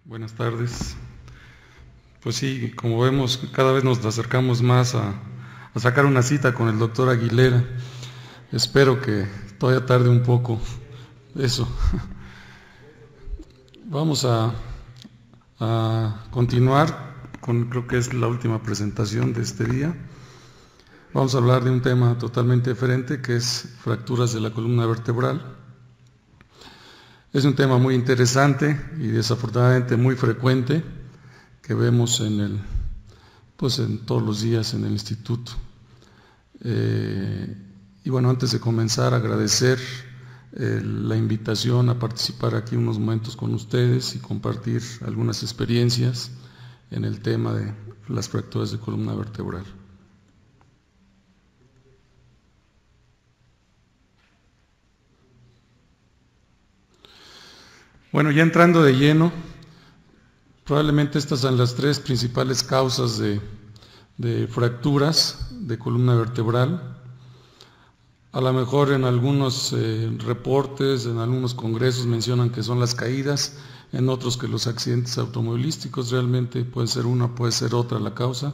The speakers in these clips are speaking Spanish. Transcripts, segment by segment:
Buenas tardes. Pues sí, como vemos, cada vez nos acercamos más a sacar una cita con el doctor Aguilera. Espero que todavía tarde un poco eso. Vamos a continuar con, creo que es la última presentación de este día. Vamos a hablar de un tema totalmente diferente, que es fracturas de la columna vertebral. Es un tema muy interesante y desafortunadamente muy frecuente que vemos en todos los días en el instituto. Y bueno, antes de comenzar, agradecer la invitación a participar aquí unos momentos con ustedes y compartir algunas experiencias en el tema de las fracturas de columna vertebral. Bueno, ya entrando de lleno, probablemente estas son las tres principales causas de fracturas de columna vertebral. A lo mejor en algunos reportes, en algunos congresos mencionan que son las caídas, en otros que los accidentes automovilísticos. Realmente puede ser una, puede ser otra la causa,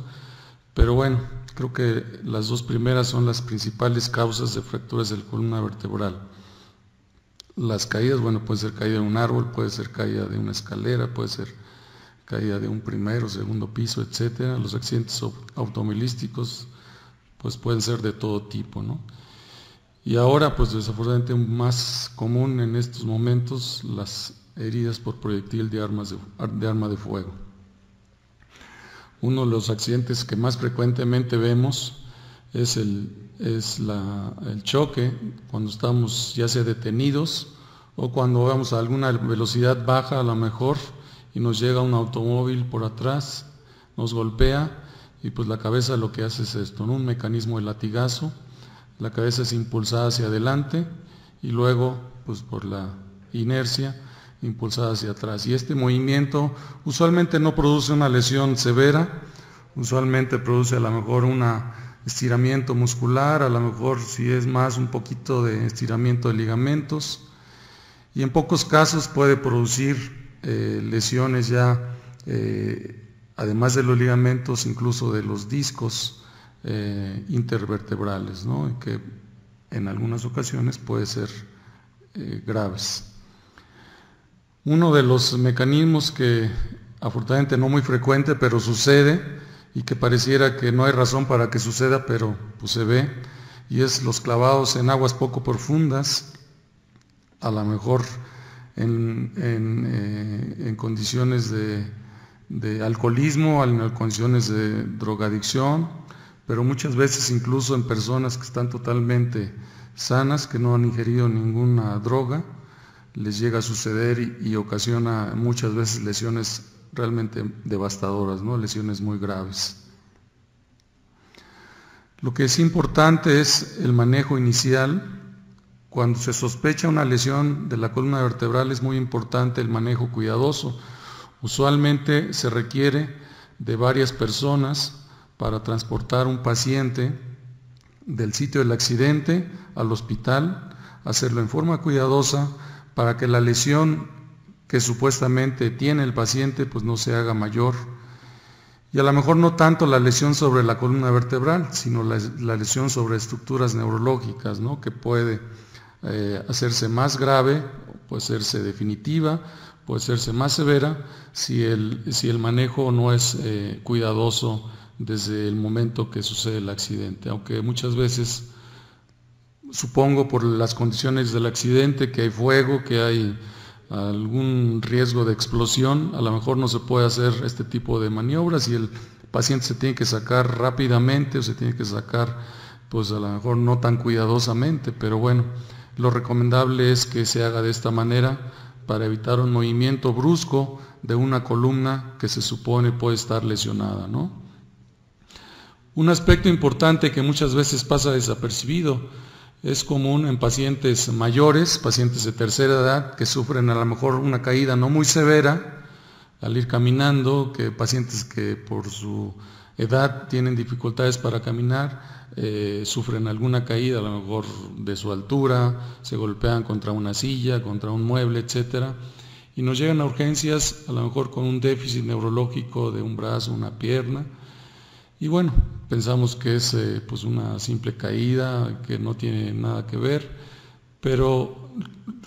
pero bueno, creo que las dos primeras son las principales causas de fracturas de la columna vertebral. Las caídas, bueno, puede ser caída de un árbol, puede ser caída de una escalera, puede ser caída de un primero, segundo piso, etcétera. Los accidentes automovilísticos pues pueden ser de todo tipo, ¿no? Y ahora, pues desafortunadamente más común en estos momentos, las heridas por proyectil de arma de fuego. Uno de los accidentes que más frecuentemente vemos es el choque, cuando estamos ya sea detenidos o cuando vamos a alguna velocidad baja a lo mejor y nos llega un automóvil por atrás, nos golpea y pues la cabeza lo que hace es esto, ¿no? Un mecanismo de latigazo, la cabeza es impulsada hacia adelante y luego pues por la inercia impulsada hacia atrás. Y este movimiento usualmente no produce una lesión severa, usualmente produce a lo mejor un estiramiento muscular, a lo mejor si es más un poquito de estiramiento de ligamentos, y en pocos casos puede producir lesiones ya, además de los ligamentos, incluso de los discos intervertebrales, ¿no? Que en algunas ocasiones puede ser graves. Uno de los mecanismos que afortunadamente no muy frecuente, pero sucede, y que pareciera que no hay razón para que suceda, pero pues se ve, y es los clavados en aguas poco profundas, a lo mejor en condiciones de alcoholismo, en condiciones de drogadicción, pero muchas veces incluso en personas que están totalmente sanas, que no han ingerido ninguna droga, les llega a suceder y ocasiona muchas veces lesiones realmente devastadoras, ¿no? Lesiones muy graves. Lo que es importante es el manejo inicial. Cuando se sospecha una lesión de la columna vertebral es muy importante el manejo cuidadoso. Usualmente se requiere de varias personas para transportar un paciente del sitio del accidente al hospital, hacerlo en forma cuidadosa para que la lesión que supuestamente tiene el paciente pues no se haga mayor, y a lo mejor no tanto la lesión sobre la columna vertebral, sino la lesión sobre estructuras neurológicas, ¿no? Que puede hacerse más grave, puede hacerse definitiva, puede hacerse más severa si el manejo no es cuidadoso desde el momento que sucede el accidente, aunque muchas veces, supongo por las condiciones del accidente, que hay fuego, que hay algún riesgo de explosión, a lo mejor no se puede hacer este tipo de maniobras y el paciente se tiene que sacar rápidamente o se tiene que sacar pues a lo mejor no tan cuidadosamente, pero bueno, lo recomendable es que se haga de esta manera para evitar un movimiento brusco de una columna que se supone puede estar lesionada, ¿no? Un aspecto importante que muchas veces pasa desapercibido, es común en pacientes mayores, pacientes de tercera edad, que sufren a lo mejor una caída no muy severa al ir caminando, que pacientes que por su edad tienen dificultades para caminar, sufren alguna caída, a lo mejor de su altura, se golpean contra una silla, contra un mueble, etcétera, y nos llegan a urgencias a lo mejor con un déficit neurológico de un brazo, una pierna, y bueno, pensamos que es pues una simple caída, que no tiene nada que ver, pero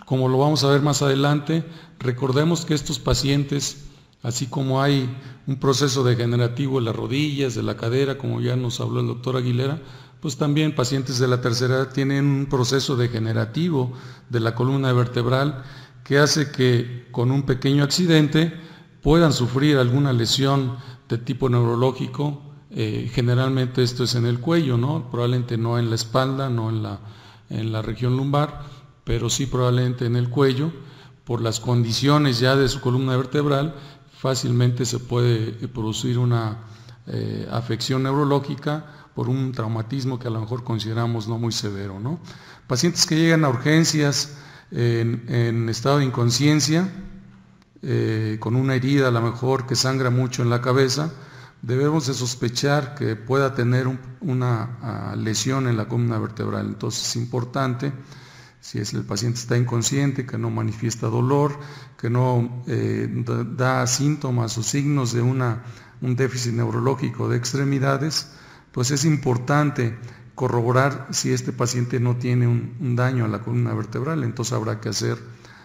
como lo vamos a ver más adelante, recordemos que estos pacientes, así como hay un proceso degenerativo de las rodillas, de la cadera, como ya nos habló el doctor Aguilera, pues también pacientes de la tercera edad tienen un proceso degenerativo de la columna vertebral que hace que con un pequeño accidente puedan sufrir alguna lesión de tipo neurológico. Generalmente esto es en el cuello, ¿no? Probablemente no en la espalda, no en la región lumbar, pero sí probablemente en el cuello. Por las condiciones ya de su columna vertebral, fácilmente se puede producir una afección neurológica por un traumatismo que a lo mejor consideramos no muy severo, ¿no? Pacientes que llegan a urgencias en estado de inconsciencia, con una herida a lo mejor que sangra mucho en la cabeza, debemos de sospechar que pueda tener una lesión en la columna vertebral. Entonces es importante, si el paciente está inconsciente, que no manifiesta dolor, que no da síntomas o signos de un déficit neurológico de extremidades, pues es importante corroborar si este paciente no tiene un daño a la columna vertebral. Entonces habrá que hacer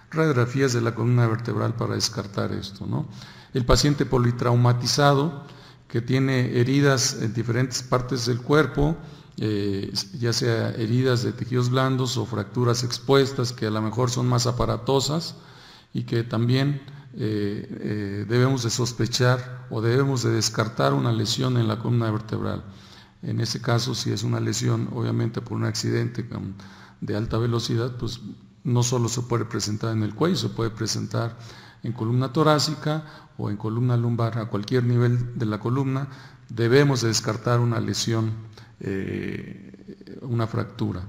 radiografías de la columna vertebral para descartar esto, ¿no? El paciente politraumatizado, que tiene heridas en diferentes partes del cuerpo, ya sea heridas de tejidos blandos o fracturas expuestas que a lo mejor son más aparatosas y que también debemos de sospechar o debemos de descartar una lesión en la columna vertebral. En ese caso, si es una lesión obviamente por un accidente de alta velocidad, pues no solo se puede presentar en el cuello, se puede presentar en columna torácica o en columna lumbar. A cualquier nivel de la columna debemos de descartar una lesión, una fractura.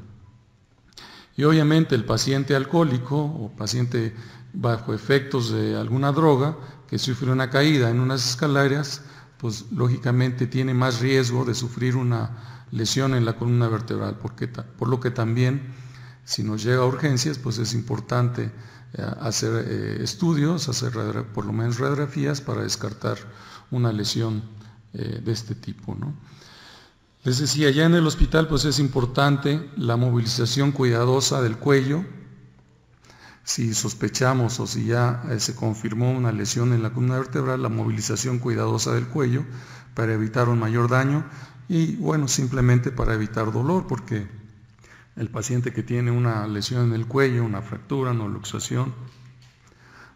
Y obviamente el paciente alcohólico o paciente bajo efectos de alguna droga que sufre una caída en unas escaleras, pues lógicamente tiene más riesgo de sufrir una lesión en la columna vertebral, por lo que también, si nos llega a urgencias, pues es importante hacer estudios, hacer por lo menos radiografías para descartar una lesión de este tipo, ¿no? Les decía, ya en el hospital pues es importante la movilización cuidadosa del cuello. Si sospechamos o si ya se confirmó una lesión en la columna vertebral, la movilización cuidadosa del cuello para evitar un mayor daño y bueno, simplemente para evitar dolor, porque el paciente que tiene una lesión en el cuello, una fractura, una luxación,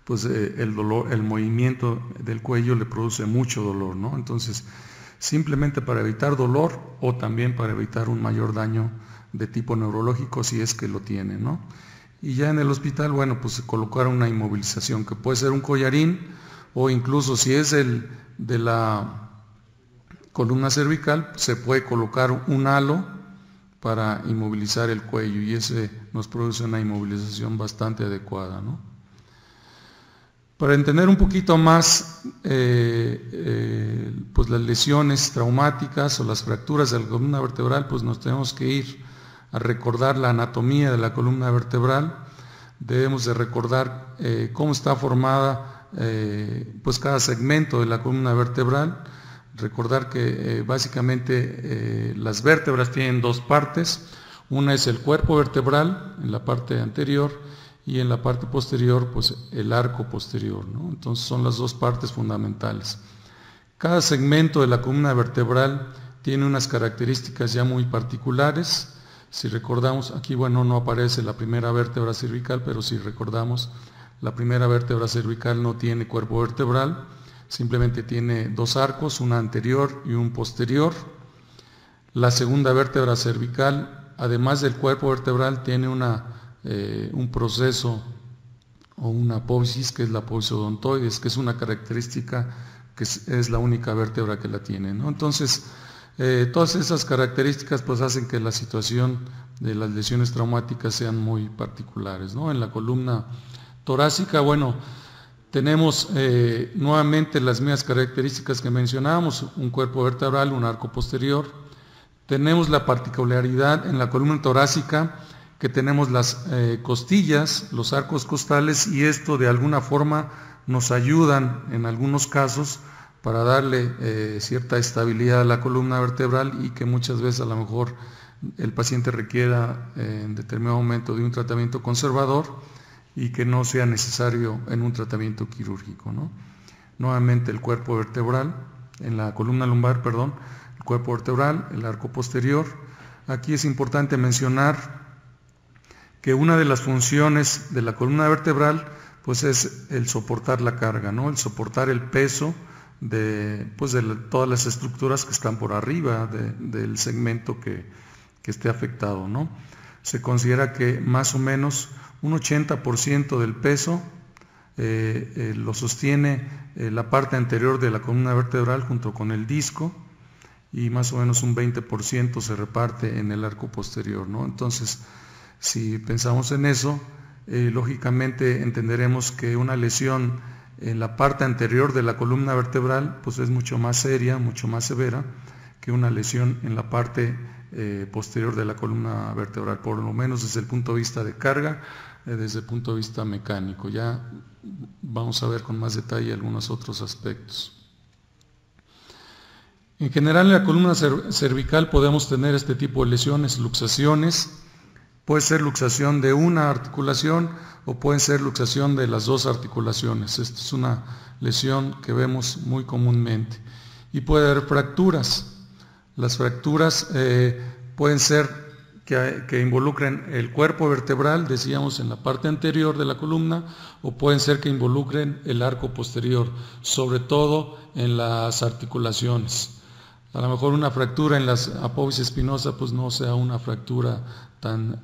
pues el dolor, el movimiento del cuello le produce mucho dolor, ¿no? Entonces, simplemente para evitar dolor o también para evitar un mayor daño de tipo neurológico si es que lo tiene, ¿no? Y ya en el hospital, bueno, pues colocar una inmovilización que puede ser un collarín o incluso si es de la columna cervical, se puede colocar un halo para inmovilizar el cuello y ese nos produce una inmovilización bastante adecuada, ¿no? Para entender un poquito más pues las lesiones traumáticas o las fracturas de la columna vertebral, pues nos tenemos que ir a recordar la anatomía de la columna vertebral. Debemos de recordar cómo está formada pues cada segmento de la columna vertebral. Recordar que básicamente las vértebras tienen dos partes. Una es el cuerpo vertebral en la parte anterior y en la parte posterior pues el arco posterior, ¿no? Entonces son las dos partes fundamentales. Cada segmento de la columna vertebral tiene unas características ya muy particulares. Si recordamos, aquí bueno no aparece la primera vértebra cervical, pero si recordamos, la primera vértebra cervical no tiene cuerpo vertebral, simplemente tiene dos arcos, una anterior y un posterior. La segunda vértebra cervical, además del cuerpo vertebral, tiene un proceso o una apófisis, que es la apófisis odontoides, que es una característica que es la única vértebra que la tiene, ¿no? Entonces, todas esas características pues hacen que la situación de las lesiones traumáticas sean muy particulares, ¿no? En la columna torácica, bueno, tenemos nuevamente las mismas características que mencionábamos, un cuerpo vertebral, un arco posterior. Tenemos la particularidad en la columna torácica que tenemos las costillas, los arcos costales, y esto de alguna forma nos ayudan en algunos casos para darle cierta estabilidad a la columna vertebral y que muchas veces a lo mejor el paciente requiera en determinado momento de un tratamiento conservador y que no sea necesario en un tratamiento quirúrgico, ¿no? Nuevamente el cuerpo vertebral, en la columna lumbar, perdón, el cuerpo vertebral, el arco posterior. Aquí es importante mencionar que una de las funciones de la columna vertebral pues es el soportar la carga, ¿no? El soportar el peso de todas las estructuras que están por arriba del segmento que esté afectado, ¿no? Se considera que más o menos un 80% del peso lo sostiene la parte anterior de la columna vertebral junto con el disco, y más o menos un 20% se reparte en el arco posterior, ¿no? Entonces, si pensamos en eso, lógicamente entenderemos que una lesión en la parte anterior de la columna vertebral pues es mucho más seria, mucho más severa que una lesión en la parte posterior de la columna vertebral, por lo menos desde el punto de vista de carga, desde el punto de vista mecánico. Ya vamos a ver con más detalle algunos otros aspectos. En general, en la columna cervical podemos tener este tipo de lesiones, luxaciones. Puede ser luxación de una articulación o puede ser luxación de las dos articulaciones. Esta es una lesión que vemos muy comúnmente. Y puede haber fracturas. Las fracturas pueden ser que involucren el cuerpo vertebral, decíamos, en la parte anterior de la columna, o pueden ser que involucren el arco posterior, sobre todo en las articulaciones. A lo mejor una fractura en la apófisis espinosa pues no sea una fractura tan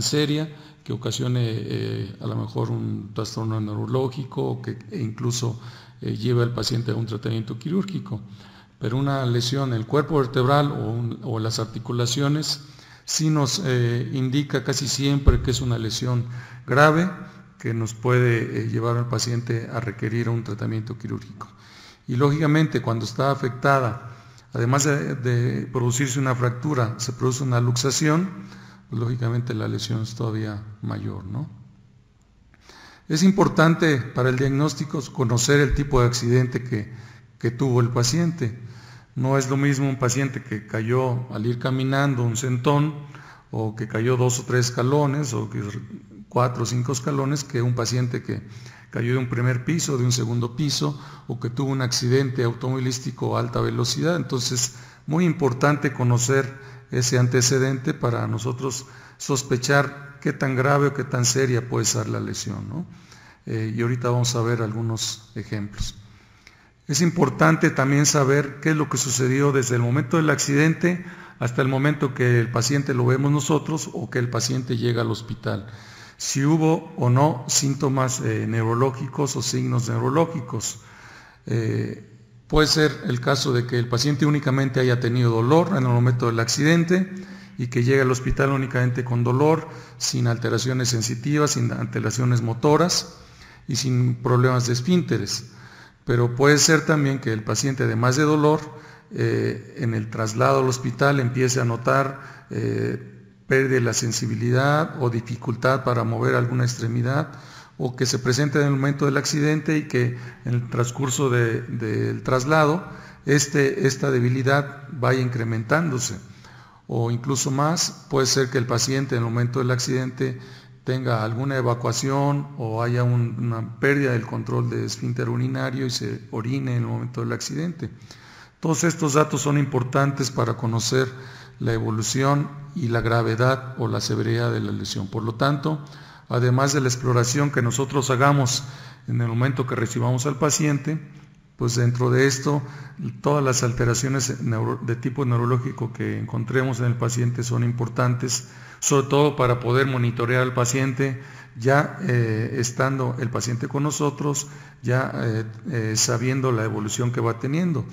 seria que ocasione a lo mejor un trastorno neurológico o que incluso lleve al paciente a un tratamiento quirúrgico. Pero una lesión en el cuerpo vertebral o las articulaciones sí nos indica casi siempre que es una lesión grave que nos puede llevar al paciente a requerir un tratamiento quirúrgico. Y lógicamente cuando está afectada, además de producirse una fractura, se produce una luxación, pues lógicamente la lesión es todavía mayor, ¿no? Es importante para el diagnóstico conocer el tipo de accidente que tuvo el paciente. No es lo mismo un paciente que cayó al ir caminando un sentón, o que cayó 2 o 3 escalones, o que 4 o 5 escalones, que un paciente que cayó de un primer piso, de un segundo piso, o que tuvo un accidente automovilístico a alta velocidad. Entonces, muy importante conocer ese antecedente para nosotros sospechar qué tan grave o qué tan seria puede ser la lesión, ¿no? Y ahorita vamos a ver algunos ejemplos. Es importante también saber qué es lo que sucedió desde el momento del accidente hasta el momento que el paciente lo vemos nosotros o que el paciente llega al hospital. Si hubo o no síntomas neurológicos o signos neurológicos. Puede ser el caso de que el paciente únicamente haya tenido dolor en el momento del accidente y que llegue al hospital únicamente con dolor, sin alteraciones sensitivas, sin alteraciones motoras y sin problemas de esfínteres. Pero puede ser también que el paciente, además de dolor, en el traslado al hospital empiece a notar pérdida de la sensibilidad o dificultad para mover alguna extremidad, o que se presente en el momento del accidente y que en el transcurso del traslado esta debilidad vaya incrementándose. O incluso más, puede ser que el paciente en el momento del accidente tenga alguna evacuación o haya una pérdida del control de esfínter urinario y se orine en el momento del accidente. Todos estos datos son importantes para conocer la evolución y la gravedad o la severidad de la lesión. Por lo tanto, además de la exploración que nosotros hagamos en el momento que recibamos al paciente, pues dentro de esto, todas las alteraciones de tipo neurológico que encontremos en el paciente son importantes, sobre todo para poder monitorear al paciente, ya estando el paciente con nosotros, ya sabiendo la evolución que va teniendo.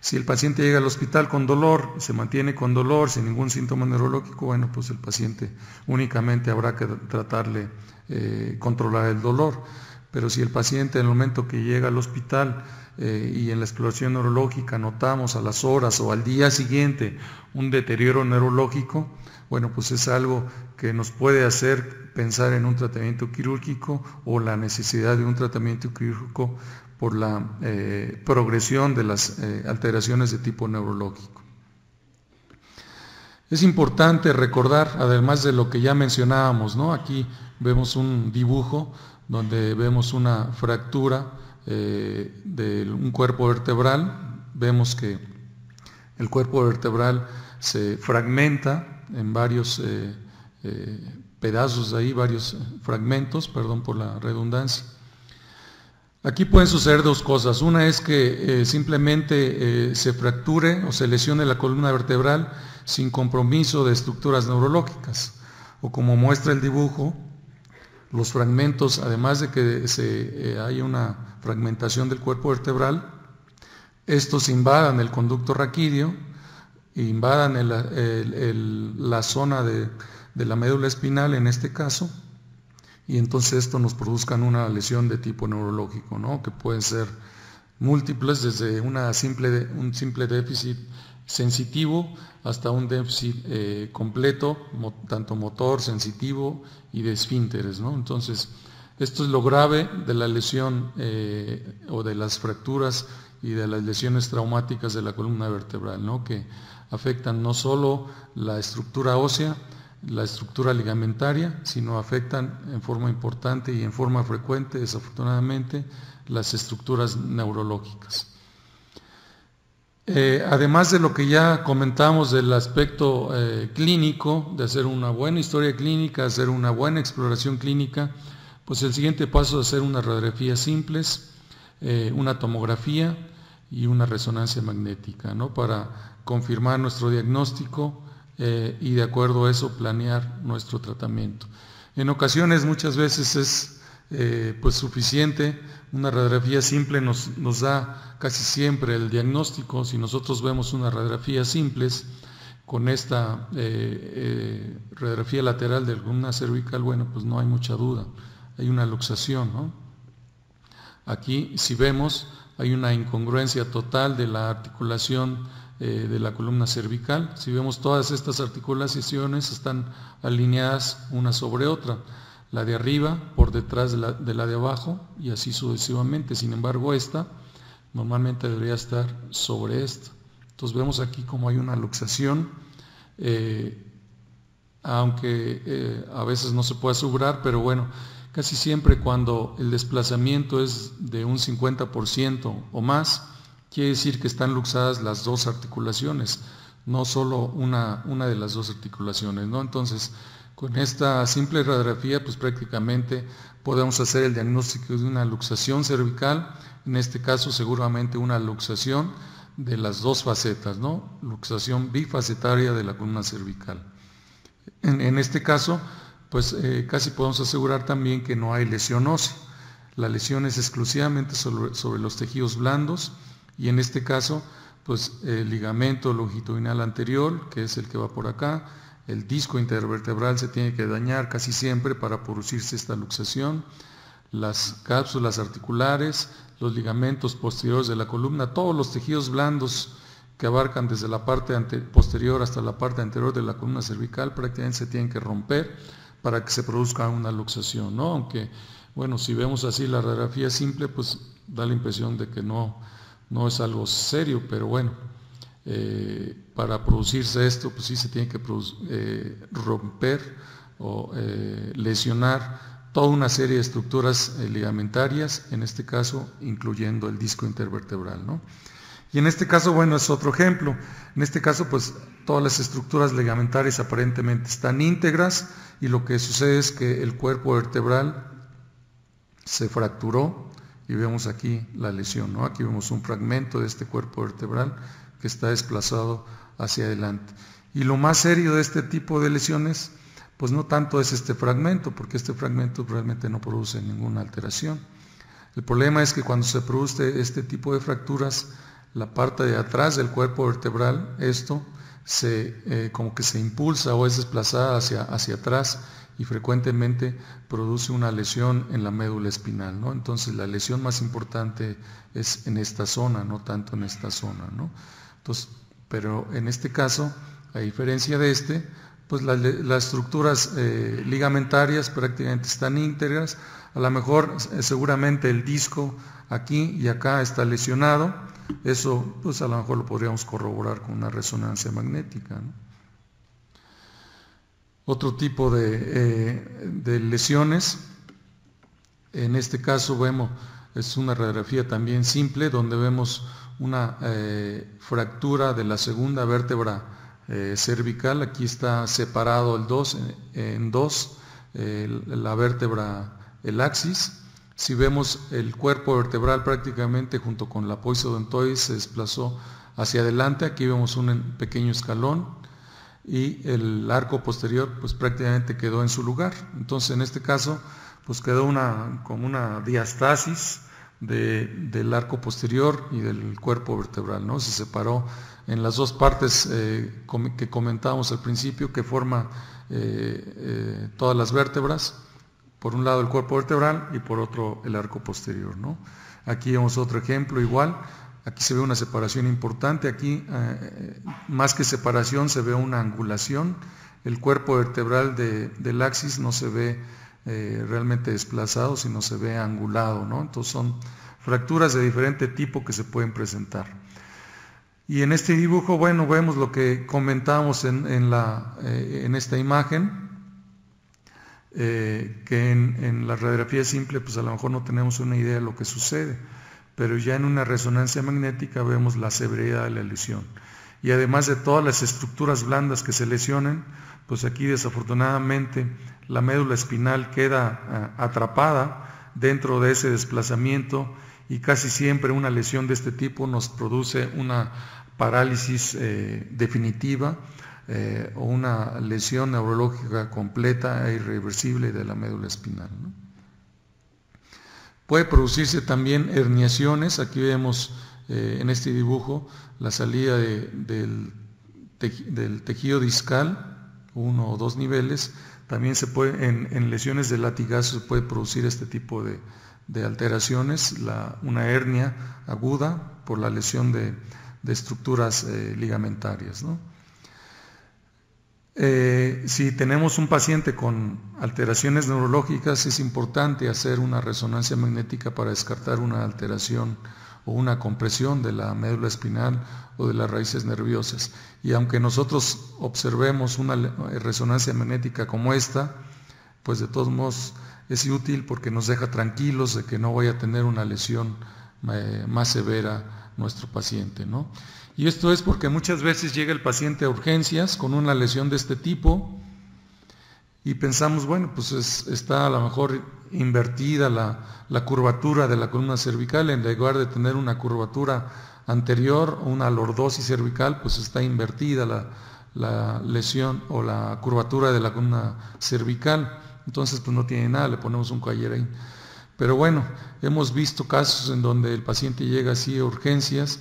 Si el paciente llega al hospital con dolor, se mantiene con dolor, sin ningún síntoma neurológico, bueno, pues el paciente únicamente habrá que tratarle, controlar el dolor. pero si el paciente en el momento que llega al hospital y en la exploración neurológica notamos a las horas o al día siguiente un deterioro neurológico, bueno, pues es algo que nos puede hacer pensar en un tratamiento quirúrgico o la necesidad de un tratamiento quirúrgico por la progresión de las alteraciones de tipo neurológico. Es importante recordar, además de lo que ya mencionábamos, ¿no? Aquí vemos un dibujo donde vemos una fractura de un cuerpo vertebral. Vemos que el cuerpo vertebral se fragmenta en varios pedazos de ahí, varios fragmentos, perdón por la redundancia. Aquí pueden suceder dos cosas. Una es que simplemente se fracture o se lesione la columna vertebral sin compromiso de estructuras neurológicas. O como muestra el dibujo, los fragmentos, además de que haya una fragmentación del cuerpo vertebral, estos invadan el conducto raquídeo, invadan la zona de la médula espinal en este caso, y entonces esto nos produzcan una lesión de tipo neurológico, ¿no? Que pueden ser múltiples, desde un simple déficit sensitivo hasta un déficit completo, tanto motor, sensitivo y de esfínteres, ¿no? Entonces, esto es lo grave de la lesión o de las fracturas y de las lesiones traumáticas de la columna vertebral, ¿no? Que afectan no solo la estructura ósea, la estructura ligamentaria, sino afectan en forma importante y en forma frecuente, desafortunadamente, las estructuras neurológicas. Además de lo que ya comentamos del aspecto clínico, de hacer una buena historia clínica, hacer una buena exploración clínica, pues el siguiente paso es hacer unas radiografías simples, una tomografía y una resonancia magnética, ¿no? Para confirmar nuestro diagnóstico y de acuerdo a eso planear nuestro tratamiento. En ocasiones, muchas veces es pues suficiente, una radiografía simple nos da casi siempre el diagnóstico. Si nosotros vemos unas radiografías simples con esta radiografía lateral de la columna cervical, bueno, pues no hay mucha duda, hay una luxación, ¿no? Aquí, si vemos, hay una incongruencia total de la articulación de la columna cervical. Si vemos, todas estas articulaciones están alineadas una sobre otra, la de arriba por detrás de la de abajo y así sucesivamente. Sin embargo, esta normalmente debería estar sobre esta. Entonces vemos aquí como hay una luxación, aunque a veces no se puede asegurar, pero bueno, casi siempre cuando el desplazamiento es de un 50% o más, quiere decir que están luxadas las dos articulaciones, no solo una de las dos articulaciones, ¿no? Entonces, con esta simple radiografía, pues prácticamente podemos hacer el diagnóstico de una luxación cervical, en este caso seguramente una luxación de las dos facetas, ¿no? Luxación bifacetaria de la columna cervical. En este caso, pues casi podemos asegurar también que no hay lesión ósea. La lesión es exclusivamente sobre los tejidos blandos y en este caso, pues el ligamento longitudinal anterior, que es el que va por acá, el disco intervertebral se tiene que dañar casi siempre para producirse esta luxación, las cápsulas articulares, los ligamentos posteriores de la columna, todos los tejidos blandos que abarcan desde la parte posterior hasta la parte anterior de la columna cervical prácticamente se tienen que romper para que se produzca una luxación, ¿no? Aunque, bueno, si vemos así la radiografía simple, pues da la impresión de que no es algo serio, pero bueno, para producirse esto, pues sí se tiene que romper o lesionar toda una serie de estructuras ligamentarias, en este caso incluyendo el disco intervertebral, ¿no? Y en este caso, bueno, es otro ejemplo. En este caso, pues todas las estructuras ligamentarias aparentemente están íntegras y lo que sucede es que el cuerpo vertebral se fracturó y vemos aquí la lesión, ¿no? Aquí vemos un fragmento de este cuerpo vertebral que está desplazado hacia adelante. Y lo más serio de este tipo de lesiones, pues no tanto es este fragmento, porque este fragmento realmente no produce ninguna alteración. El problema es que cuando se produce este tipo de fracturas, la parte de atrás del cuerpo vertebral, esto como que se impulsa o es desplazada hacia atrás y frecuentemente produce una lesión en la médula espinal, ¿no? Entonces la lesión más importante es en esta zona, no tanto en esta zona, ¿no? Entonces, pero en este caso, a diferencia de este, pues las estructuras ligamentarias prácticamente están íntegras. A lo mejor seguramente el disco aquí y acá está lesionado. Eso pues a lo mejor lo podríamos corroborar con una resonancia magnética, ¿no? Otro tipo de lesiones, en este caso vemos, es una radiografía también simple donde vemos una fractura de la segunda vértebra cervical. Aquí está separado el 2 en dos, la vértebra, el axis. Si vemos el cuerpo vertebral prácticamente junto con la poisoodontoides se desplazó hacia adelante, aquí vemos un pequeño escalón y el arco posterior pues prácticamente quedó en su lugar. Entonces en este caso pues quedó como una diastasis del arco posterior y del cuerpo vertebral, ¿no? Se separó en las dos partes que comentábamos al principio, que forma todas las vértebras. Por un lado el cuerpo vertebral y por otro el arco posterior, ¿no? Aquí vemos otro ejemplo igual. Aquí se ve una separación importante. Aquí más que separación se ve una angulación. El cuerpo vertebral del axis no se ve realmente desplazado, sino se ve angulado, ¿no? Entonces son fracturas de diferente tipo que se pueden presentar. Y en este dibujo, bueno, vemos lo que comentábamos en esta imagen. Que en la radiografía simple pues a lo mejor no tenemos una idea de lo que sucede, pero ya en una resonancia magnética vemos la severidad de la lesión. Y además de todas las estructuras blandas que se lesionen, pues aquí desafortunadamente la médula espinal queda atrapada dentro de ese desplazamiento y casi siempre una lesión de este tipo nos produce una parálisis definitiva, o una lesión neurológica completa e irreversible de la médula espinal, ¿no? Puede producirse también herniaciones. Aquí vemos en este dibujo la salida del tejido discal, 1 o 2 niveles. También se puede, en lesiones de latigazo se puede producir este tipo de alteraciones, una hernia aguda por la lesión de estructuras ligamentarias, ¿no? Si tenemos un paciente con alteraciones neurológicas, es importante hacer una resonancia magnética para descartar una alteración o una compresión de la médula espinal o de las raíces nerviosas. Y aunque nosotros observemos una resonancia magnética como esta, pues de todos modos es útil porque nos deja tranquilos de que no vaya a tener una lesión más severa nuestro paciente, ¿no? Y esto es porque muchas veces llega el paciente a urgencias con una lesión de este tipo y pensamos, bueno, pues está a lo mejor invertida la curvatura de la columna cervical. En lugar de tener una curvatura anterior o una lordosis cervical, pues está invertida la lesión o la curvatura de la columna cervical. Entonces pues no tiene nada, le ponemos un collar ahí. Pero bueno, hemos visto casos en donde el paciente llega así a urgencias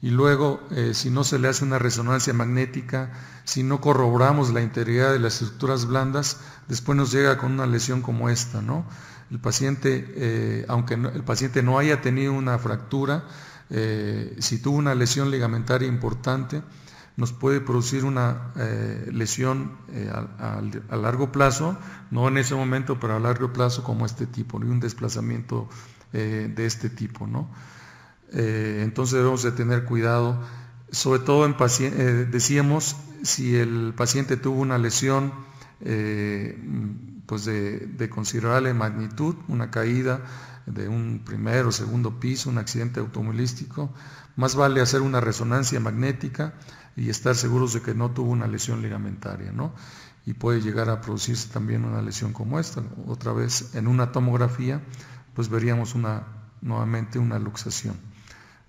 y luego si no se le hace una resonancia magnética, si no corroboramos la integridad de las estructuras blandas, después nos llega con una lesión como esta, ¿no? El paciente, aunque el paciente no haya tenido una fractura, si tuvo una lesión ligamentaria importante, nos puede producir una lesión a largo plazo, no en ese momento, pero a largo plazo como este tipo, ¿no? Y un desplazamiento de este tipo, ¿no? Entonces debemos de tener cuidado, sobre todo en pacientes, decíamos, si el paciente tuvo una lesión pues de considerable magnitud, una caída de un primer o segundo piso, un accidente automovilístico, más vale hacer una resonancia magnética y estar seguros de que no tuvo una lesión ligamentaria, ¿no? Y puede llegar a producirse también una lesión como esta. Otra vez en una tomografía pues veríamos nuevamente una luxación.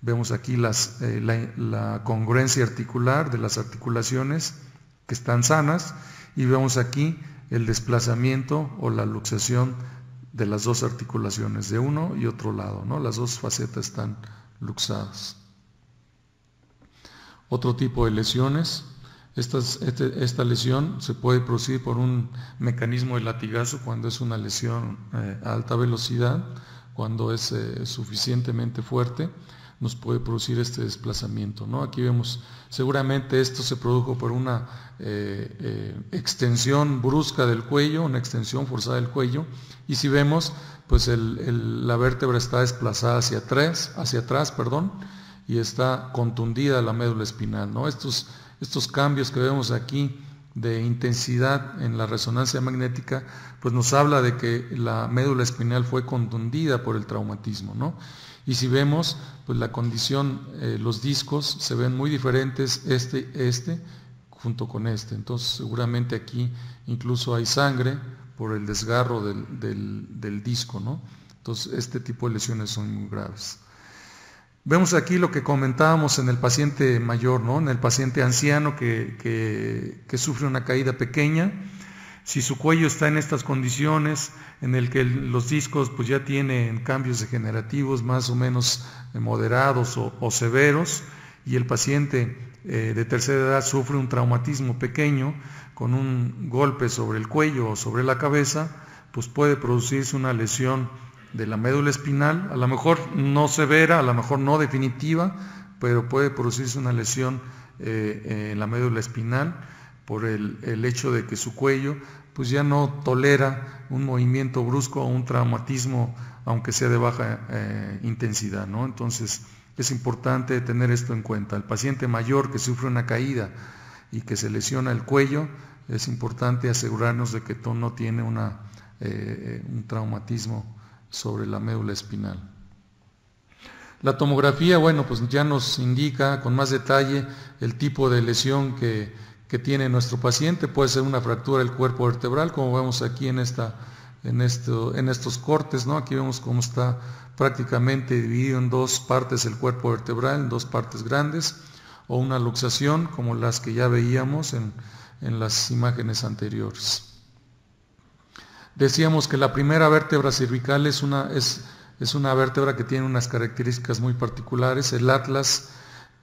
Vemos aquí la congruencia articular de las articulaciones que están sanas y vemos aquí el desplazamiento o la luxación de las dos articulaciones de uno y otro lado, ¿no? Las dos facetas están luxadas. Otro tipo de lesiones, Esta lesión se puede producir por un mecanismo de latigazo cuando es una lesión a alta velocidad, cuando es suficientemente fuerte, nos puede producir este desplazamiento, ¿no? Aquí vemos, seguramente esto se produjo por una extensión brusca del cuello, una extensión forzada del cuello, y si vemos, pues la vértebra está desplazada hacia atrás, y está contundida la médula espinal, ¿no? Estos cambios que vemos aquí de intensidad en la resonancia magnética, pues nos habla de que la médula espinal fue contundida por el traumatismo, ¿no? Y si vemos, pues la condición, los discos se ven muy diferentes, junto con entonces seguramente aquí incluso hay sangre por el desgarro del disco, ¿no? Entonces este tipo de lesiones son muy graves. Vemos aquí lo que comentábamos en el paciente mayor, ¿no? En el paciente anciano que sufre una caída pequeña. Si su cuello está en estas condiciones, en el que los discos pues ya tienen cambios degenerativos más o menos moderados o severos, y el paciente de tercera edad sufre un traumatismo pequeño con un golpe sobre el cuello o sobre la cabeza, pues puede producirse una lesión de la médula espinal, a lo mejor no severa, a lo mejor no definitiva, pero puede producirse una lesión en la médula espinal por el hecho de que su cuello pues ya no tolera un movimiento brusco o un traumatismo, aunque sea de baja intensidad, ¿no? Entonces es importante tener esto en cuenta. El paciente mayor que sufre una caída y que se lesiona el cuello, es importante asegurarnos de que no tiene un traumatismo sobre la médula espinal. La tomografía, bueno, pues ya nos indica con más detalle el tipo de lesión que tiene nuestro paciente. Puede ser una fractura del cuerpo vertebral, como vemos aquí en estos cortes, ¿no? Aquí vemos cómo está prácticamente dividido en dos partes el cuerpo vertebral, en dos partes grandes, o una luxación, como las que ya veíamos en las imágenes anteriores. Decíamos que la primera vértebra cervical es una vértebra que tiene unas características muy particulares. El atlas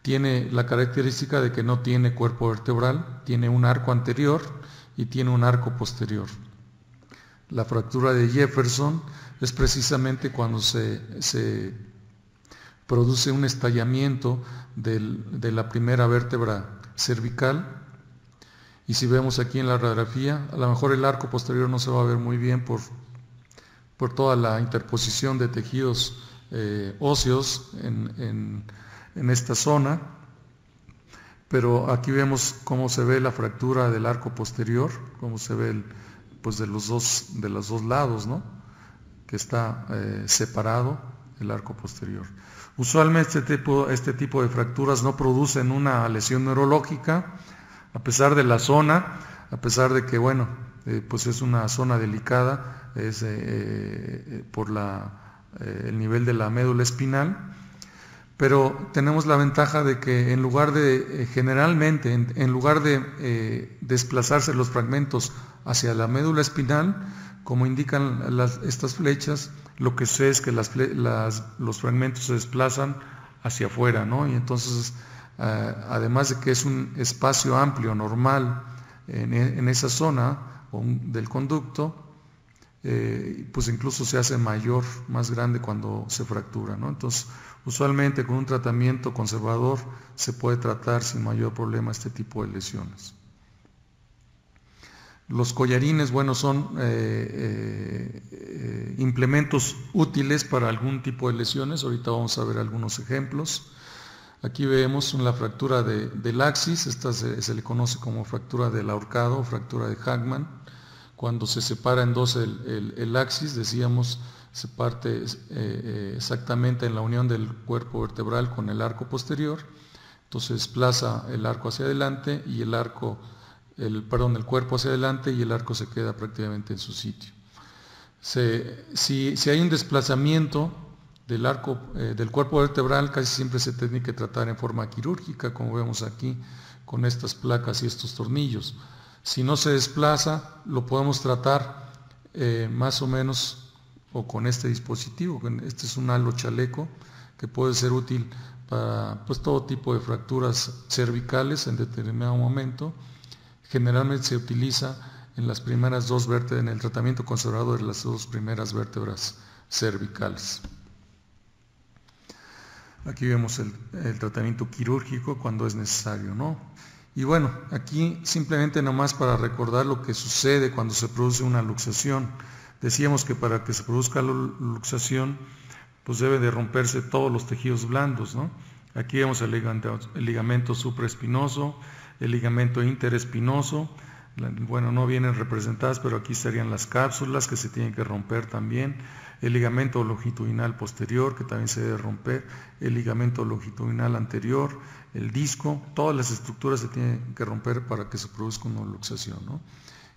tiene la característica de que no tiene cuerpo vertebral, tiene un arco anterior y tiene un arco posterior. La fractura de Jefferson es precisamente cuando se produce un estallamiento de la primera vértebra cervical. Y si vemos aquí en la radiografía, a lo mejor el arco posterior no se va a ver muy bien por toda la interposición de tejidos óseos en esta zona, pero aquí vemos cómo se ve la fractura del arco posterior, cómo se ve pues de los dos lados, ¿no? Que está separado el arco posterior. Usualmente este tipo de fracturas no producen una lesión neurológica, a pesar de la zona, a pesar de que, bueno, pues es una zona delicada, es por el nivel de la médula espinal, pero tenemos la ventaja de que en lugar de, generalmente, en lugar de desplazarse los fragmentos hacia la médula espinal, como indican estas flechas, lo que sucede es que los fragmentos se desplazan hacia afuera, ¿no? Y entonces, además de que es un espacio amplio, normal, en esa zona del conducto, pues incluso se hace más grande cuando se fractura, ¿no? Entonces, usualmente con un tratamiento conservador se puede tratar sin mayor problema este tipo de lesiones. Los collarines, bueno, son implementos útiles para algún tipo de lesiones. Ahorita vamos a ver algunos ejemplos. Aquí vemos la fractura del axis, esta se le conoce como fractura del ahorcado, fractura de Hagman. Cuando se separa en dos el axis, decíamos, se parte exactamente en la unión del cuerpo vertebral con el arco posterior, entonces desplaza el arco hacia adelante y el cuerpo hacia adelante y el arco se queda prácticamente en su sitio. Si hay un desplazamiento del cuerpo vertebral, casi siempre se tiene que tratar en forma quirúrgica, como vemos aquí con estas placas y estos tornillos. Si no se desplaza, lo podemos tratar más o menos o con este dispositivo. Este es un halo chaleco que puede ser útil para pues, todo tipo de fracturas cervicales en determinado momento. Generalmente se utiliza en las primeras dos vértebras, en el tratamiento conservador de las dos primeras vértebras cervicales. Aquí vemos el tratamiento quirúrgico cuando es necesario, ¿no? Y bueno, aquí simplemente nomás para recordar lo que sucede cuando se produce una luxación. Decíamos que para que se produzca la luxación, pues debe de romperse todos los tejidos blandos, ¿no? Aquí vemos el ligamento supraespinoso, el ligamento interespinoso. Bueno, no vienen representadas, pero aquí estarían las cápsulas que se tienen que romper también, el ligamento longitudinal posterior que también se debe romper, el ligamento longitudinal anterior, el disco, todas las estructuras se tienen que romper para que se produzca una luxación, ¿no?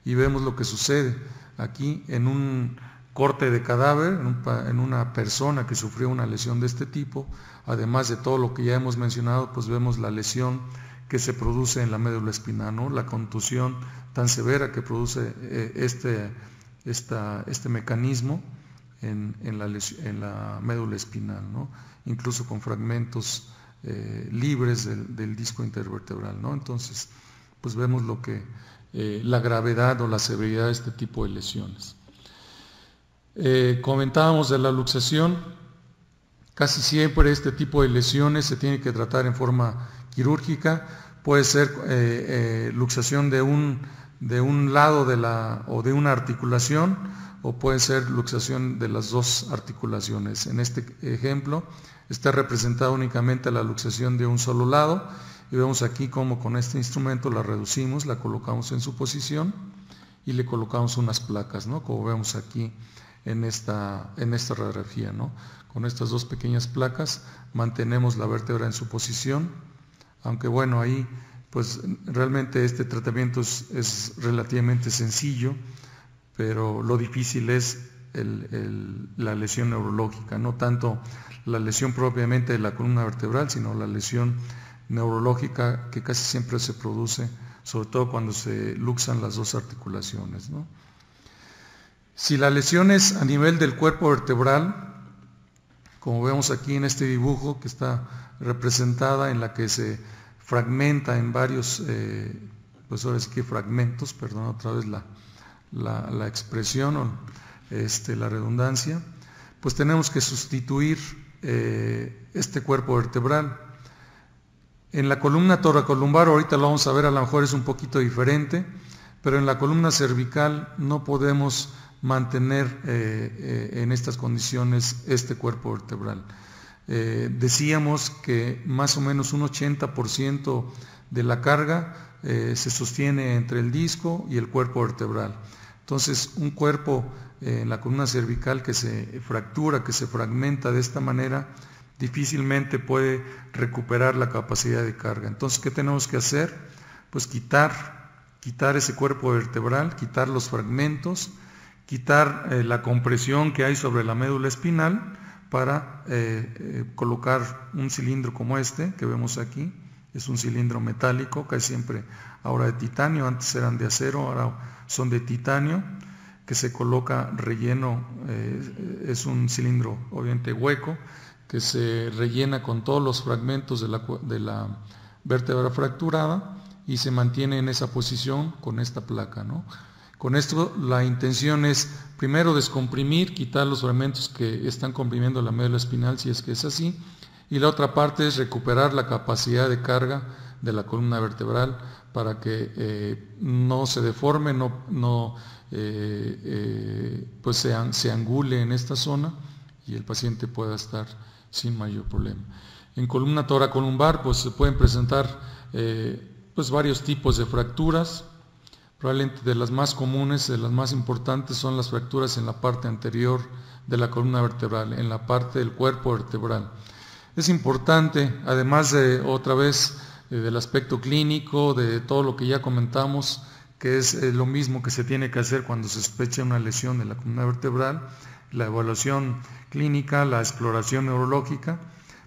Y vemos lo que sucede aquí en un corte de cadáver, en una persona que sufrió una lesión de este tipo. Además de todo lo que ya hemos mencionado, pues vemos la lesión que se produce en la médula espinal, ¿no? La contusión tan severa que produce este mecanismo en la médula espinal, ¿no? Incluso con fragmentos libres del disco intervertebral, ¿no? Entonces, pues vemos lo que la gravedad o la severidad de este tipo de lesiones. Comentábamos de la luxación. Casi siempre este tipo de lesiones se tiene que tratar en forma quirúrgica. Puede ser luxación de un lado o de una articulación, o puede ser luxación de las dos articulaciones. En este ejemplo está representada únicamente la luxación de un solo lado, y vemos aquí cómo con este instrumento la reducimos, la colocamos en su posición y le colocamos unas placas, ¿no? Como vemos aquí en esta radiografía, ¿no? Con estas dos pequeñas placas mantenemos la vértebra en su posición, aunque bueno, ahí pues realmente este tratamiento es relativamente sencillo, pero lo difícil es la lesión neurológica, no tanto la lesión propiamente de la columna vertebral, sino la lesión neurológica que casi siempre se produce, sobre todo cuando se luxan las dos articulaciones, ¿no? Si la lesión es a nivel del cuerpo vertebral, como vemos aquí en este dibujo que está representada, en la que se fragmenta en varios, pues ahora sí que fragmentos, perdón otra vez la expresión o la redundancia, pues tenemos que sustituir este cuerpo vertebral. En la columna toracolumbar, ahorita lo vamos a ver, a lo mejor es un poquito diferente, pero en la columna cervical no podemos mantener en estas condiciones este cuerpo vertebral. Decíamos que más o menos un 80% de la carga se sostiene entre el disco y el cuerpo vertebral. Entonces, un cuerpo en la columna cervical que se fractura, que se fragmenta de esta manera, difícilmente puede recuperar la capacidad de carga. Entonces, ¿qué tenemos que hacer? Pues quitar ese cuerpo vertebral, quitar los fragmentos, quitar la compresión que hay sobre la médula espinal para colocar un cilindro como este que vemos aquí. Es un cilindro metálico, casi siempre ahora de titanio, antes eran de acero, ahora son de titanio, que se coloca relleno, es un cilindro obviamente hueco, que se rellena con todos los fragmentos de la vértebra fracturada y se mantiene en esa posición con esta placa, ¿no? Con esto la intención es primero descomprimir, quitar los fragmentos que están comprimiendo la médula espinal, si es que es así, y la otra parte es recuperar la capacidad de carga de la columna vertebral para que no se deforme, pues se angule en esta zona y el paciente pueda estar sin mayor problema. En columna toracolumbar pues se pueden presentar pues varios tipos de fracturas. Probablemente de las más comunes, de las más importantes, son las fracturas en la parte anterior de la columna vertebral, en la parte del cuerpo vertebral. Es importante, además de otra vez del aspecto clínico, de todo lo que ya comentamos, que es lo mismo que se tiene que hacer cuando se sospecha una lesión de la columna vertebral, la evaluación clínica, la exploración neurológica,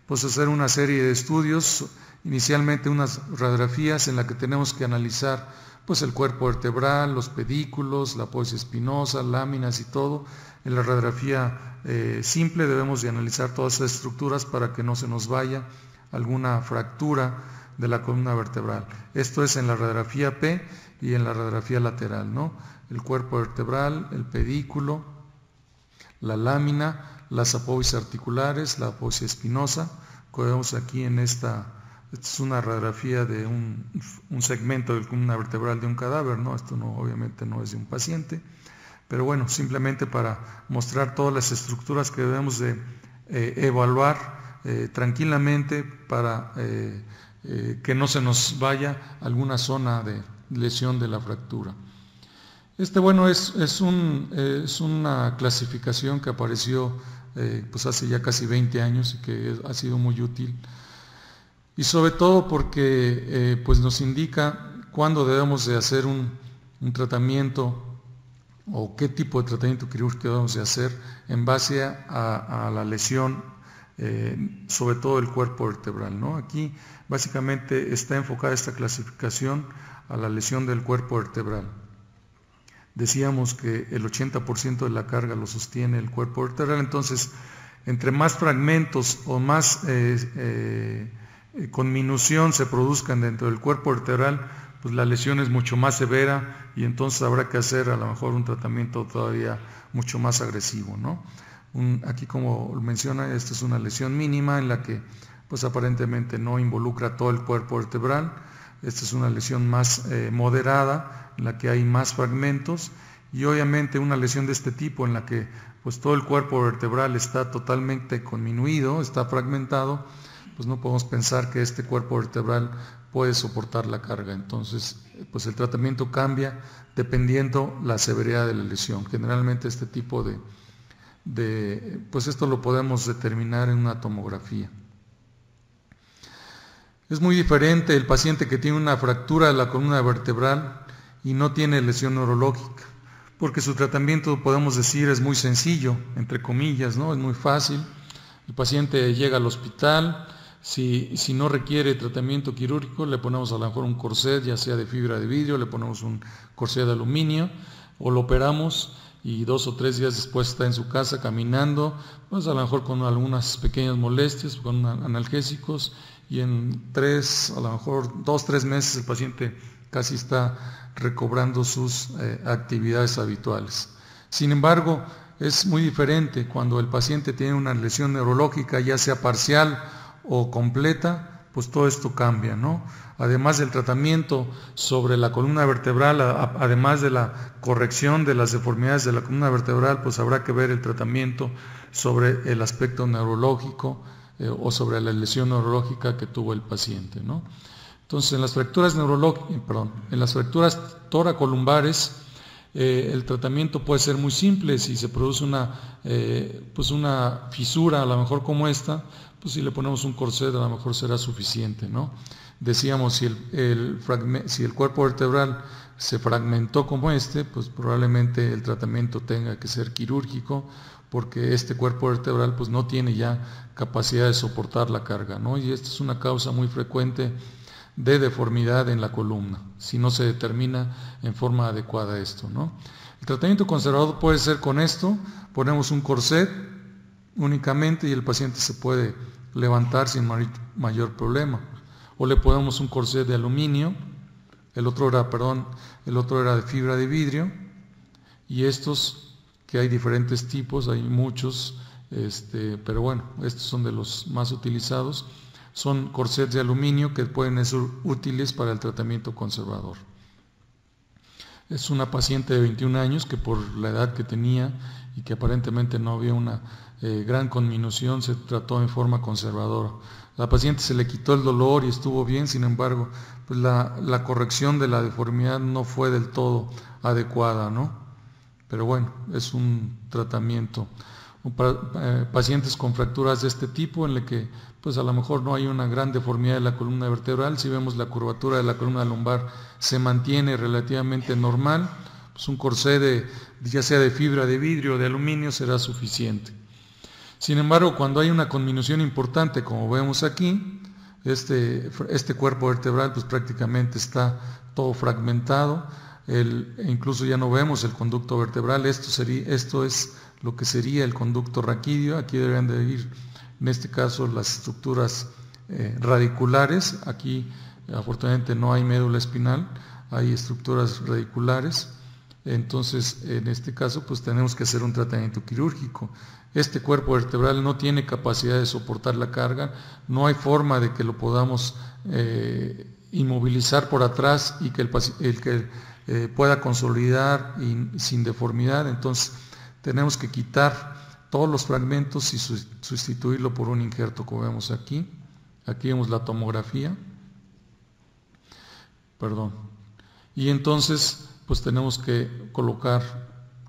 pues hacer una serie de estudios, inicialmente unas radiografías en las que tenemos que analizar pues el cuerpo vertebral, los pedículos, la apófisis espinosa, láminas y todo. En la radiografía simple debemos de analizar todas esas estructuras para que no se nos vaya alguna fractura de la columna vertebral. Esto es en la radiografía P y en la radiografía lateral, ¿no? El cuerpo vertebral, el pedículo, la lámina, las apófisis articulares, la apófisis espinosa, como vemos aquí en esta es una radiografía de un segmento de la columna vertebral de un cadáver, ¿no? Esto no, obviamente no es de un paciente, pero bueno, simplemente para mostrar todas las estructuras que debemos de evaluar tranquilamente para que no se nos vaya alguna zona de lesión de la fractura. Bueno, es una clasificación que apareció pues hace ya casi 20 años y que ha sido muy útil, y sobre todo porque pues nos indica cuándo debemos de hacer un tratamiento o qué tipo de tratamiento quirúrgico debemos de hacer en base a la lesión, sobre todo el cuerpo vertebral, ¿no? Aquí básicamente está enfocada esta clasificación a la lesión del cuerpo vertebral. Decíamos que el 80% de la carga lo sostiene el cuerpo vertebral, entonces entre más fragmentos o más conminución se produzcan dentro del cuerpo vertebral, pues la lesión es mucho más severa y entonces habrá que hacer a lo mejor un tratamiento todavía mucho más agresivo, ¿no? Aquí, como menciona, esta es una lesión mínima en la que pues aparentemente no involucra todo el cuerpo vertebral. Esta es una lesión más moderada, en la que hay más fragmentos, y obviamente una lesión de este tipo en la que pues todo el cuerpo vertebral está totalmente conminuido, está fragmentado, pues no podemos pensar que este cuerpo vertebral puede soportar la carga. Entonces pues el tratamiento cambia dependiendo la severidad de la lesión. Generalmente este tipo pues esto lo podemos determinar en una tomografía. Es muy diferente el paciente que tiene una fractura de la columna vertebral y no tiene lesión neurológica, porque su tratamiento, podemos decir, es muy sencillo, entre comillas, ¿no? Es muy fácil. El paciente llega al hospital, si no requiere tratamiento quirúrgico, le ponemos a lo mejor un corset, ya sea de fibra de vidrio, le ponemos un corset de aluminio, o lo operamos y 2 o 3 días después está en su casa caminando, pues a lo mejor con algunas pequeñas molestias, con analgésicos, y en 3, a lo mejor 2, 3 meses el paciente casi está recobrando sus actividades habituales. Sin embargo, es muy diferente cuando el paciente tiene una lesión neurológica, ya sea parcial o completa, pues todo esto cambia, ¿no? Además del tratamiento sobre la columna vertebral, además de la corrección de las deformidades de la columna vertebral, pues habrá que ver el tratamiento sobre el aspecto neurológico o sobre la lesión neurológica que tuvo el paciente, ¿no? Entonces, en las fracturas toracolumbares, el tratamiento puede ser muy simple. Si se produce una fisura, a lo mejor como esta, pues si le ponemos un corset, a lo mejor será suficiente, ¿no? Decíamos, si el cuerpo vertebral se fragmentó como pues probablemente el tratamiento tenga que ser quirúrgico, porque este cuerpo vertebral pues no tiene ya capacidad de soportar la carga, ¿no? Y esta es una causa muy frecuente de deformidad en la columna, si no se determina en forma adecuada esto, ¿no? El tratamiento conservador puede ser con esto: ponemos un corset únicamente y el paciente se puede levantar sin mayor problema, o le ponemos un corset de aluminio, el otro era de fibra de vidrio, y estos, que hay diferentes tipos, hay muchos, pero bueno, estos son de los más utilizados. Son corsets de aluminio que pueden ser útiles para el tratamiento conservador. Es una paciente de 21 años que, por la edad que tenía y que aparentemente no había una gran conminución, se trató en forma conservadora. La paciente se le quitó el dolor y estuvo bien, sin embargo, pues la corrección de la deformidad no fue del todo adecuada, ¿no? Pero bueno, es un tratamiento. Pacientes con fracturas de este tipo, en el que pues a lo mejor no hay una gran deformidad de la columna vertebral, si vemos la curvatura de la columna lumbar se mantiene relativamente normal, pues un corset ya sea de fibra de vidrio o de aluminio será suficiente. Sin embargo, cuando hay una conminución importante, como vemos aquí, este cuerpo vertebral pues prácticamente está todo fragmentado, incluso ya no vemos el conducto vertebral. Esto es lo que sería el conducto raquídeo. Aquí deberían de ir, en este caso, las estructuras radiculares. Aquí afortunadamente no hay médula espinal, hay estructuras radiculares. Entonces, en este caso, pues tenemos que hacer un tratamiento quirúrgico. Este cuerpo vertebral no tiene capacidad de soportar la carga, no hay forma de que lo podamos inmovilizar por atrás y que el que pueda consolidar y sin deformidad. Entonces, tenemos que quitar todos los fragmentos y sustituirlo por un injerto, como vemos aquí. Aquí vemos la tomografía. Y entonces, pues tenemos que colocar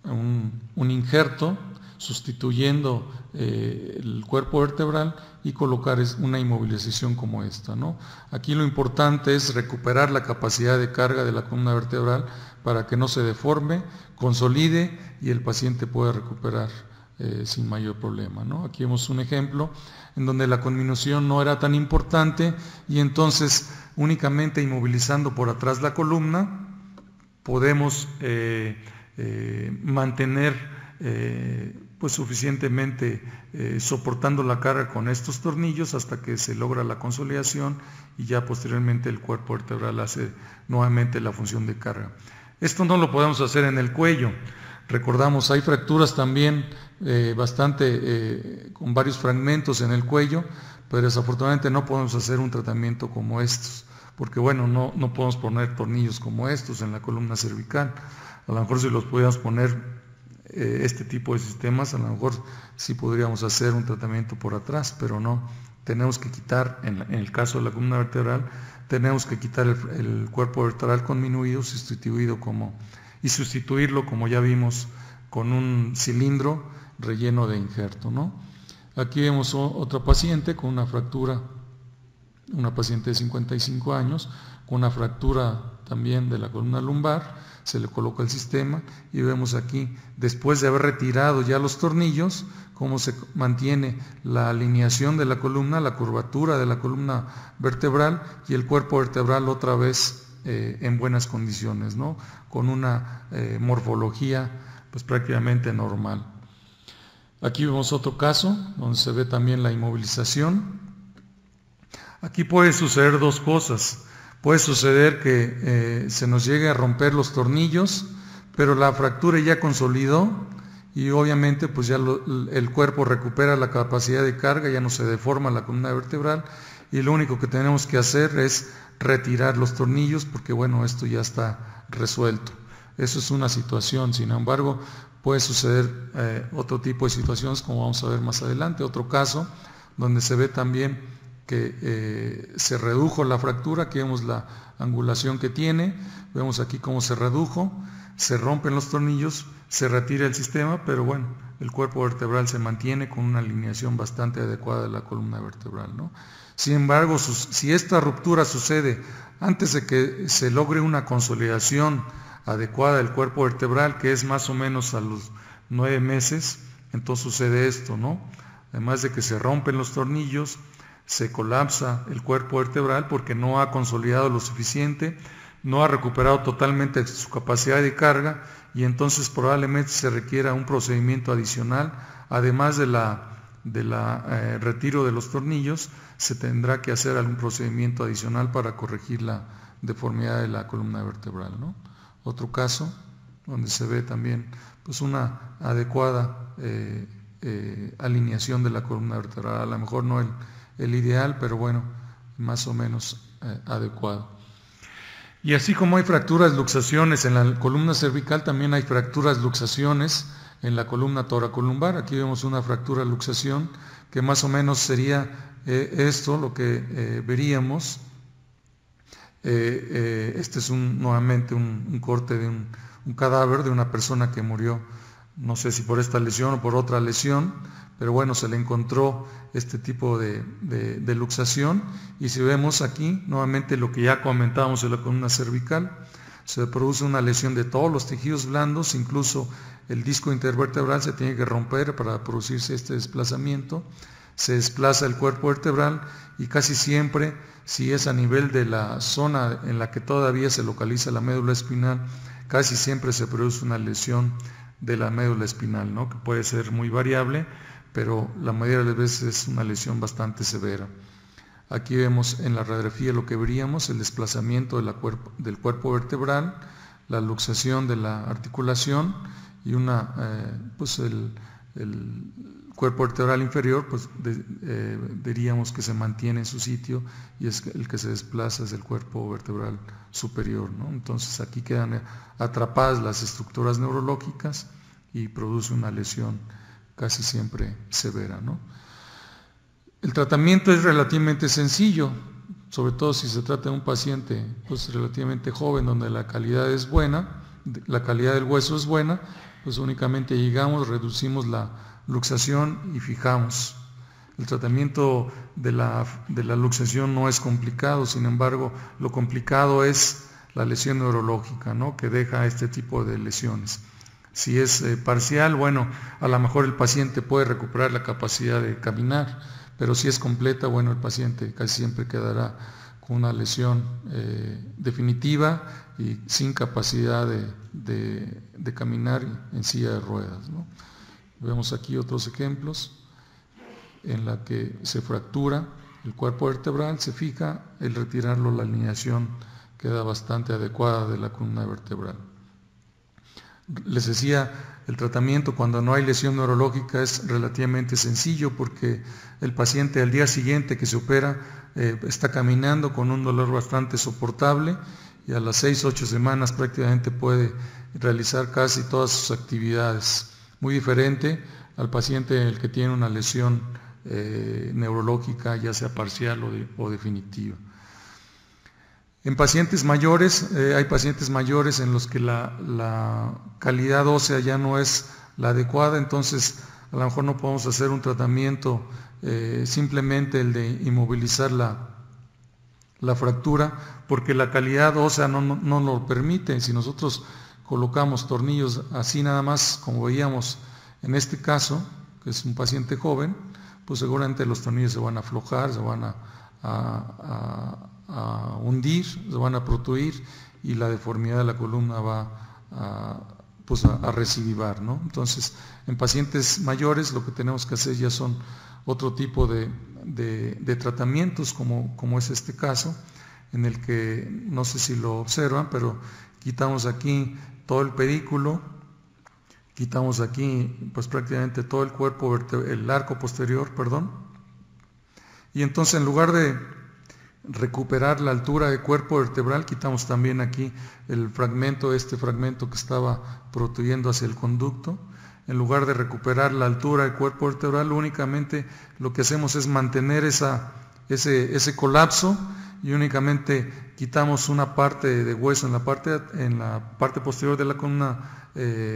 un injerto sustituyendo el cuerpo vertebral y colocar una inmovilización como esta, ¿no? Aquí lo importante es recuperar la capacidad de carga de la columna vertebral para que no se deforme, consolide y el paciente pueda recuperar sin mayor problema, ¿no? Aquí vemos un ejemplo en donde la conminución no era tan importante y entonces únicamente inmovilizando por atrás la columna podemos mantener pues suficientemente soportando la carga con estos tornillos hasta que se logra la consolidación y ya posteriormente el cuerpo vertebral hace nuevamente la función de carga. Esto no lo podemos hacer en el cuello. Recordamos, hay fracturas también con varios fragmentos en el cuello, pero desafortunadamente no podemos hacer un tratamiento como estos, porque bueno, no podemos poner tornillos como estos en la columna cervical. A lo mejor si los pudiéramos poner este tipo de sistemas, a lo mejor sí podríamos hacer un tratamiento por atrás, pero no. Tenemos que quitar, en el caso de la columna vertebral, tenemos que quitar el cuerpo vertebral conminuido y sustituirlo, como ya vimos, con un cilindro relleno de injerto, ¿no? Aquí vemos otra paciente con una fractura, una paciente de 55 años, con una fractura también de la columna lumbar. Se le coloca el sistema y vemos aquí, después de haber retirado ya los tornillos, cómo se mantiene la alineación de la columna, la curvatura de la columna vertebral y el cuerpo vertebral otra vez en buenas condiciones, ¿no? Con una morfología pues prácticamente normal. Aquí vemos otro caso donde se ve también la inmovilización. Aquí puede suceder dos cosas. Puede suceder que se nos llegue a romper los tornillos, pero la fractura ya consolidó y obviamente pues ya el cuerpo recupera la capacidad de carga, ya no se deforma la columna vertebral y lo único que tenemos que hacer es retirar los tornillos porque bueno, esto ya está resuelto. Eso es una situación. Sin embargo, puede suceder otro tipo de situaciones como vamos a ver más adelante. Otro caso donde se ve también que se redujo la fractura. Aquí vemos la angulación que tiene, vemos aquí cómo se redujo, se rompen los tornillos, se retira el sistema, pero bueno, el cuerpo vertebral se mantiene con una alineación bastante adecuada de la columna vertebral, ¿no? Sin embargo, si esta ruptura sucede antes de que se logre una consolidación adecuada del cuerpo vertebral, que es más o menos a los 9 meses, entonces sucede esto, ¿no? Además de que se rompen los tornillos, se colapsa el cuerpo vertebral porque no ha consolidado lo suficiente, no ha recuperado totalmente su capacidad de carga y entonces probablemente se requiera un procedimiento adicional, además de retiro de los tornillos, se tendrá que hacer algún procedimiento adicional para corregir la deformidad de la columna vertebral, ¿no? Otro caso donde se ve también pues una adecuada alineación de la columna vertebral, a lo mejor no el ideal, pero bueno, más o menos adecuado. Y así como hay fracturas, luxaciones en la columna cervical, también hay fracturas, luxaciones en la columna toracolumbar. Aquí vemos una fractura, luxación, que más o menos sería esto, lo que veríamos. Este es nuevamente un corte de un cadáver de una persona que murió, no sé si por esta lesión o por otra lesión, pero bueno, se le encontró este tipo de luxación y si vemos aquí nuevamente lo que ya comentábamos en la columna cervical, se produce una lesión de todos los tejidos blandos, incluso el disco intervertebral se tiene que romper para producirse este desplazamiento, se desplaza el cuerpo vertebral y casi siempre, si es a nivel de la zona en la que todavía se localiza la médula espinal, casi siempre se produce una lesión de la médula espinal, ¿no? Que puede ser muy variable, pero la mayoría de las veces es una lesión bastante severa. Aquí vemos en la radiografía lo que veríamos, el desplazamiento del cuerpo vertebral, la luxación de la articulación y pues el cuerpo vertebral inferior, pues diríamos que se mantiene en su sitio y es el que se desplaza es el cuerpo vertebral superior, ¿no? Entonces aquí quedan atrapadas las estructuras neurológicas y produce una lesión casi siempre severa, ¿no? El tratamiento es relativamente sencillo, sobre todo si se trata de un paciente pues, relativamente joven, donde la calidad es buena, la calidad del hueso es buena, pues únicamente llegamos, reducimos la luxación y fijamos. El tratamiento de la luxación no es complicado, sin embargo, lo complicado es la lesión neurológica, ¿no? Que deja este tipo de lesiones. Si es parcial, bueno, a lo mejor el paciente puede recuperar la capacidad de caminar, pero si es completa, bueno, el paciente casi siempre quedará con una lesión definitiva y sin capacidad de caminar en silla de ruedas, ¿no? Vemos aquí otros ejemplos en la que se fractura el cuerpo vertebral, se fija, el retirarlo la alineación queda bastante adecuada de la columna vertebral. Les decía, el tratamiento cuando no hay lesión neurológica es relativamente sencillo porque el paciente al día siguiente que se opera está caminando con un dolor bastante soportable y a las 6 o 8 semanas prácticamente puede realizar casi todas sus actividades. Muy diferente al paciente el que tiene una lesión neurológica, ya sea parcial o definitiva. En pacientes mayores, hay pacientes mayores en los que la calidad ósea ya no es la adecuada, entonces a lo mejor no podemos hacer un tratamiento simplemente el de inmovilizar la fractura, porque la calidad ósea no lo permite. Si nosotros colocamos tornillos así nada más, como veíamos en este caso, que es un paciente joven, pues seguramente los tornillos se van a aflojar, se van a hundir, se van a protuir y la deformidad de la columna va a recidivar, ¿no? Entonces, en pacientes mayores lo que tenemos que hacer ya son otro tipo de tratamientos, como es este caso, en el que, no sé si lo observan, pero quitamos aquí todo el pedículo, quitamos aquí pues prácticamente todo el cuerpo, el arco posterior, perdón, y entonces en lugar de recuperar la altura del cuerpo vertebral, quitamos también aquí este fragmento que estaba protuyendo hacia el conducto. En lugar de recuperar la altura del cuerpo vertebral, únicamente lo que hacemos es mantener ese colapso y únicamente quitamos una parte de hueso en la parte posterior de la columna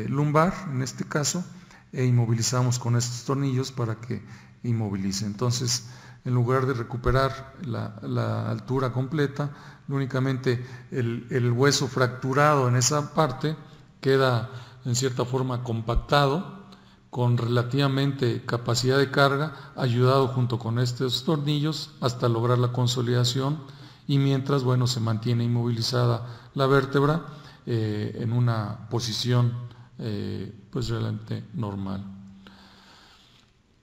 lumbar, en este caso, e inmovilizamos con estos tornillos para que inmovilice. Entonces, en lugar de recuperar la altura completa, únicamente el hueso fracturado en esa parte queda en cierta forma compactado, con relativamente capacidad de carga, ayudado junto con estos tornillos hasta lograr la consolidación y mientras, bueno, se mantiene inmovilizada la vértebra en una posición pues realmente normal.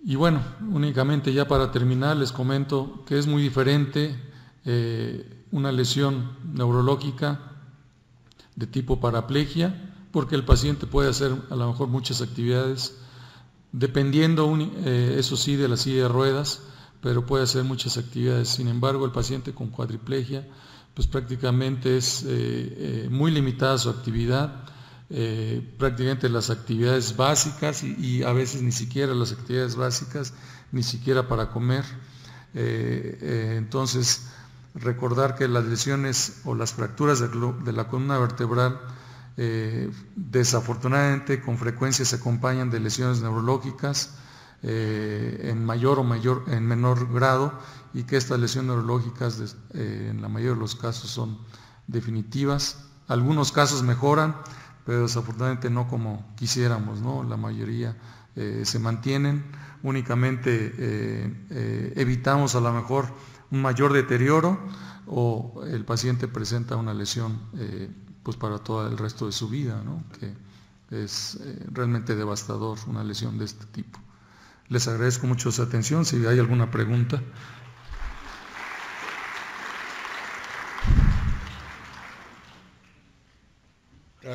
Y bueno, únicamente ya para terminar les comento que es muy diferente una lesión neurológica de tipo paraplegia, porque el paciente puede hacer a lo mejor muchas actividades, dependiendo, eso sí, de la silla de ruedas, pero puede hacer muchas actividades. Sin embargo, el paciente con cuadriplegia, pues prácticamente es muy limitada su actividad, prácticamente las actividades básicas y a veces ni siquiera las actividades básicas, ni siquiera para comer. Entonces, recordar que las lesiones o las fracturas de la columna vertebral desafortunadamente con frecuencia se acompañan de lesiones neurológicas en menor grado, y que estas lesiones neurológicas en la mayoría de los casos son definitivas. Algunos casos mejoran, pero desafortunadamente no como quisiéramos, ¿no? La mayoría se mantienen, únicamente evitamos a lo mejor un mayor deterioro o el paciente presenta una lesión pues para todo el resto de su vida, ¿no? Que es realmente devastador una lesión de este tipo. Les agradezco mucho su atención. Si hay alguna pregunta.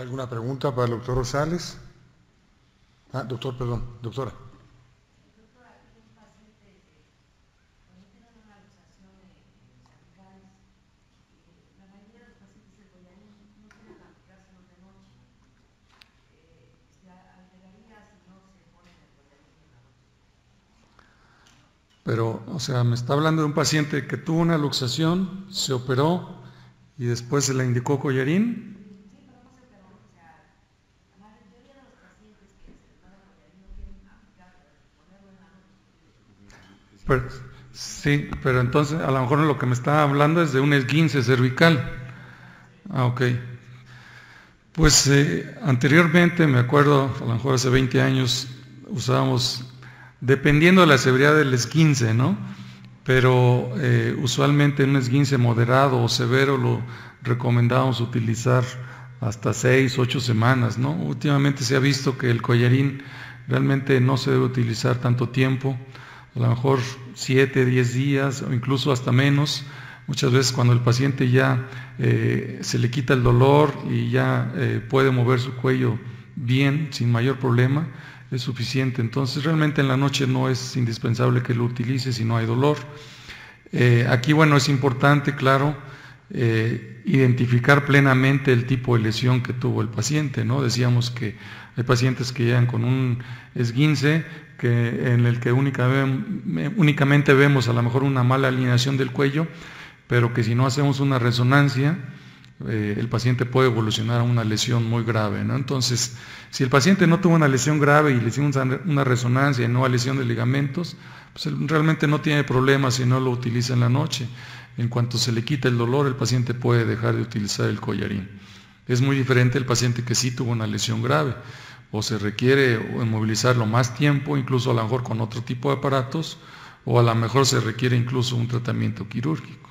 ¿Alguna pregunta para el doctor Rosales? Doctor, perdón, doctora. Pero, o sea, me está hablando de un paciente que tuvo una luxación, se operó y después se le indicó collarín. Pero, sí, pero entonces a lo mejor lo que me está hablando es de un esguince cervical. Ok. Pues anteriormente, me acuerdo, a lo mejor hace 20 años, usábamos, dependiendo de la severidad del esguince, ¿no? Pero usualmente en un esguince moderado o severo lo recomendábamos utilizar hasta 6, 8 semanas, ¿no? Últimamente se ha visto que el collarín realmente no se debe utilizar tanto tiempo, a lo mejor 7, 10 días o incluso hasta menos. Muchas veces cuando el paciente ya se le quita el dolor y ya puede mover su cuello bien, sin mayor problema, es suficiente. Entonces realmente en la noche no es indispensable que lo utilice si no hay dolor. Aquí, bueno, es importante, claro, identificar plenamente el tipo de lesión que tuvo el paciente, ¿no? Decíamos que hay pacientes que llegan con un esguince en el que únicamente vemos a lo mejor una mala alineación del cuello, pero que si no hacemos una resonancia, el paciente puede evolucionar a una lesión muy grave, ¿no? Entonces, si el paciente no tuvo una lesión grave y le hicimos una resonancia y no a lesión de ligamentos, pues realmente no tiene problema si no lo utiliza en la noche. En cuanto se le quita el dolor, el paciente puede dejar de utilizar el collarín. Es muy diferente el paciente que sí tuvo una lesión grave, o se requiere inmovilizarlo más tiempo, incluso a lo mejor con otro tipo de aparatos, o a lo mejor se requiere incluso un tratamiento quirúrgico.